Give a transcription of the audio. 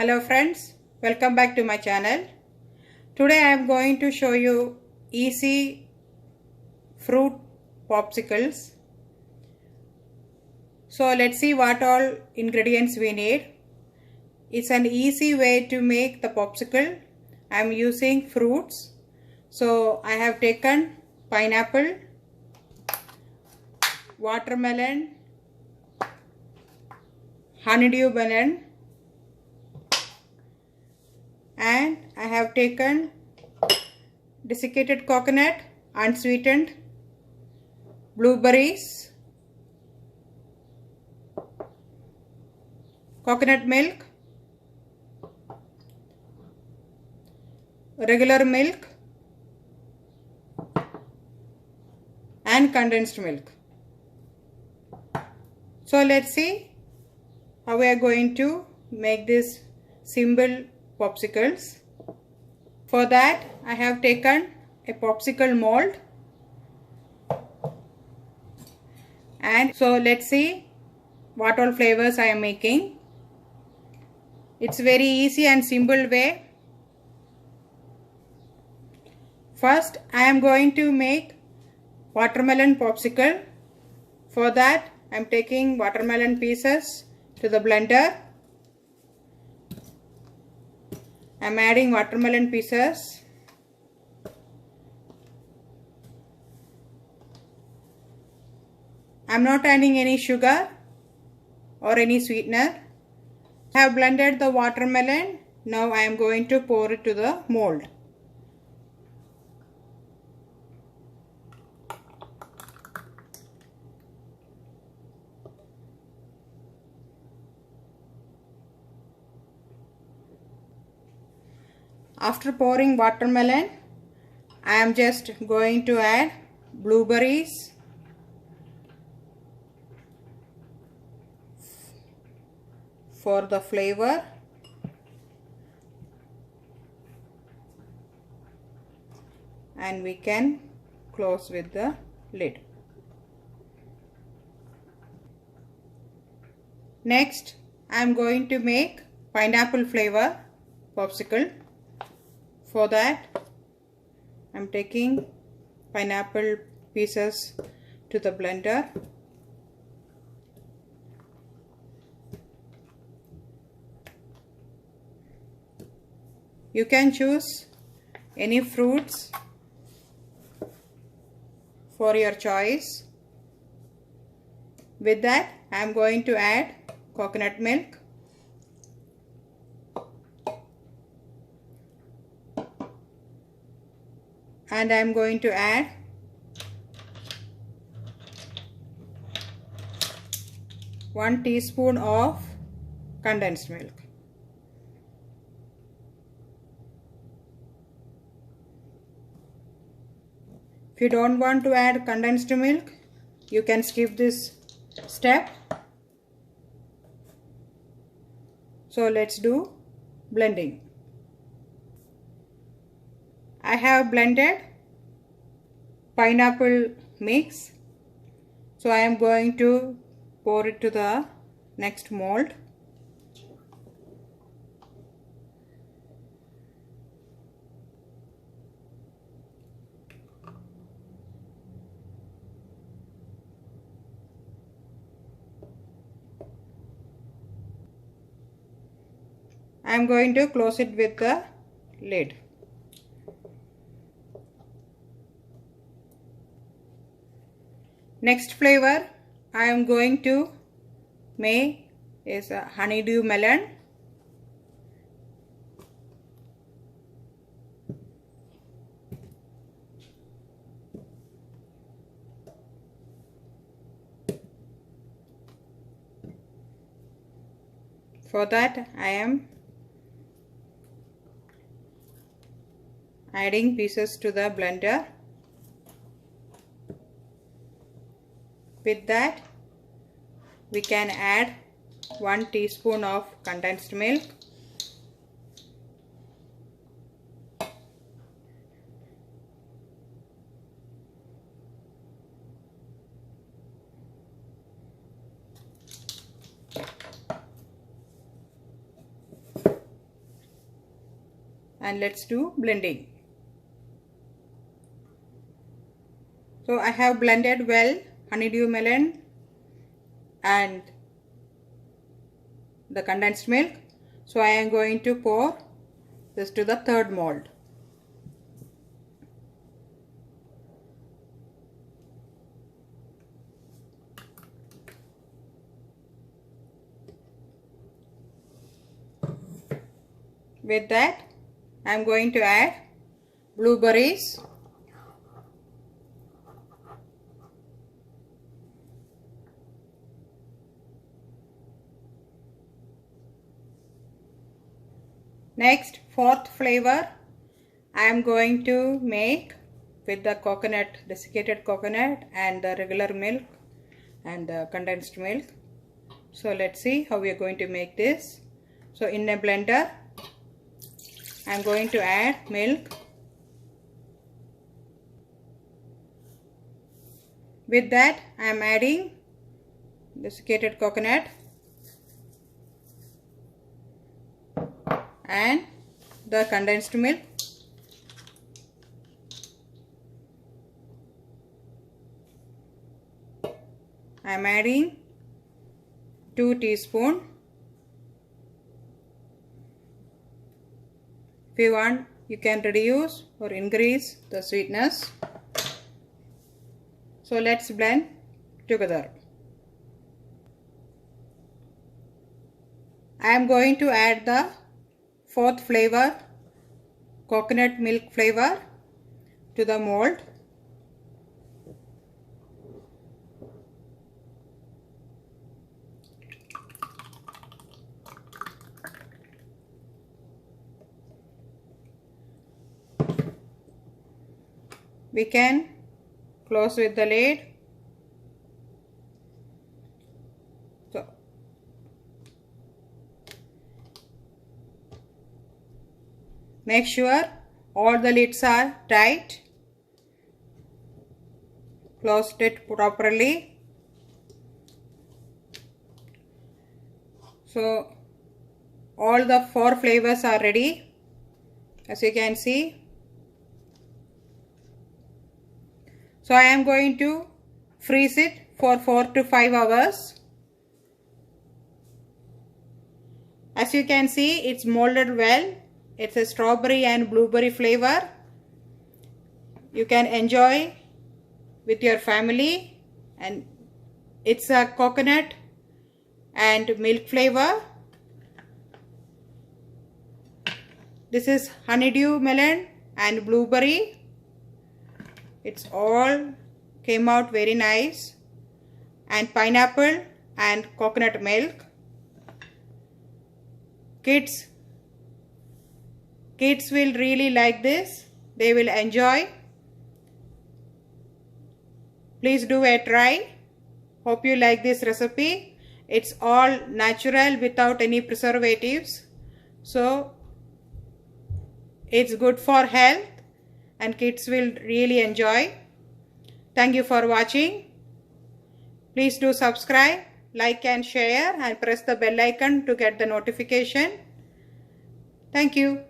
Hello friends, welcome back to my channel. Today I am going to show you easy fruit popsicles. So let's see what all ingredients we need. It's an easy way to make the popsicle. I am using fruits. So I have taken pineapple, watermelon, honeydew melon, and I have taken desiccated coconut, unsweetened, blueberries, coconut milk, regular milk, and condensed milk. So let's see how we are going to make this simple popsicles. For that I have taken a popsicle mold, and so let's see what all flavors I am making. It's very easy and simple way. First I am going to make watermelon popsicle. For that I am taking watermelon pieces to the blender. I am adding watermelon pieces. I am not adding any sugar or any sweetener. I have blended the watermelon. Now I am going to pour it to the mold. After pouring watermelon, I am just going to add blueberries, for the flavor, and we can close with the lid. Next I am going to make pineapple flavor popsicle. For that I am taking pineapple pieces to the blender. You can choose any fruits for your choice. With that I am going to add coconut milk, and I am going to add one teaspoon of condensed milk. If you don't want to add condensed milk, you can skip this step. So let's do blending. I have blended pineapple mix. So I am going to pour it to the next mold. I am going to close it with the lid. Next flavor I am going to make is a honeydew melon. For that I am adding pieces to the blender. With that we can add 1 teaspoon of condensed milk, and let's do blending. So I have blended well honeydew melon and the condensed milk. So I am going to pour this to the third mold. With that, I am going to add blueberries, next, fourth flavor I am going to make with the coconut, desiccated coconut and the regular milk and the condensed milk. So let's see how we are going to make this. So in a blender, I am going to add milk. With that, I am adding desiccated coconut and the condensed milk. I am adding 2 teaspoons. If you want, you can reduce or increase the sweetness. So let's blend together. I am going to add the fourth flavor, coconut milk flavor, to the mold. We can close with the lid. So make sure all the lids are tight. Close it properly. So all the 4 flavors are ready, as you can see. So I am going to freeze it for 4 to 5 hours. As you can see, it's molded well. It's a strawberry and blueberry flavor. You can enjoy with your family, and it's a coconut and milk flavor. This is honeydew melon and blueberry. It's all came out very nice, and pineapple and coconut milk. Kids will really like this. They will enjoy. Please do a try. Hope you like this recipe. It's all natural without any preservatives. So it's good for health and kids will really enjoy. Thank you for watching. Please do subscribe, like and share, and press the bell icon to get the notification. Thank you.